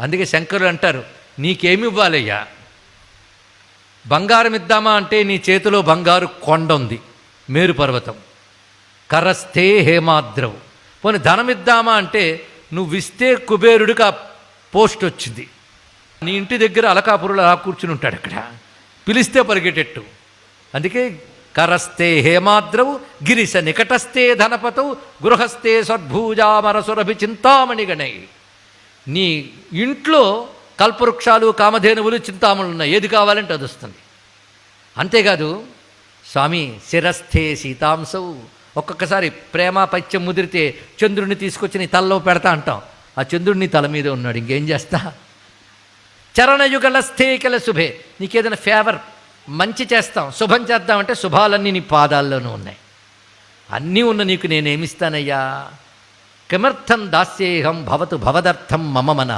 అందుకే శంకరులు అంటారు, నీకేమి ఇవ్వాలయ్యా? బంగారం ఇద్దామా అంటే నీ చేతిలో బంగారు కొండ ఉంది, మేరు పర్వతం. కరస్థే హేమాద్రవు. పోనీ ధనం ఇద్దామా అంటే నువ్విస్తే కుబేరుడికి ఆ పోస్ట్ వచ్చింది. నీ ఇంటి దగ్గర అలకాపురులు అలా కూర్చుని ఉంటాడు, అక్కడ పిలిస్తే పరిగెట్టెట్టు. అందుకే కరస్థే హేమాద్రవు గిరిశ నికటస్థే ధనపతవు గృహస్థే సద్భూజామరసురభి చింతామణిగణై. నీ ఇంట్లో కల్పవృక్షాలు, కామధేనువులు, చింతామణులు ఉన్నాయి, ఏది కావాలంటే అది వస్తుంది. అంతేకాదు స్వామి శిరస్థే సీతాంశవు. ఒక్కొక్కసారి ప్రేమ పైత్యం ముదిరితే చంద్రుడిని తీసుకొచ్చి నీ తలలో పెడతా అంటాం, ఆ చంద్రుడిని తల మీద ఉన్నాడు, ఇంకేం చేస్తా. చరణయుగలస్థే కిల శుభే. నీకేదైనా ఫేవర్ మంచి చేస్తాం, శుభం చేద్దామంటే శుభాలన్నీ నీ పాదాల్లోనూ ఉన్నాయి. అన్నీ ఉన్న నీకు నేనేమిస్తానయ్యా? కిమర్థం దాస్యేహం భవతు భవదర్థం మమ మనః.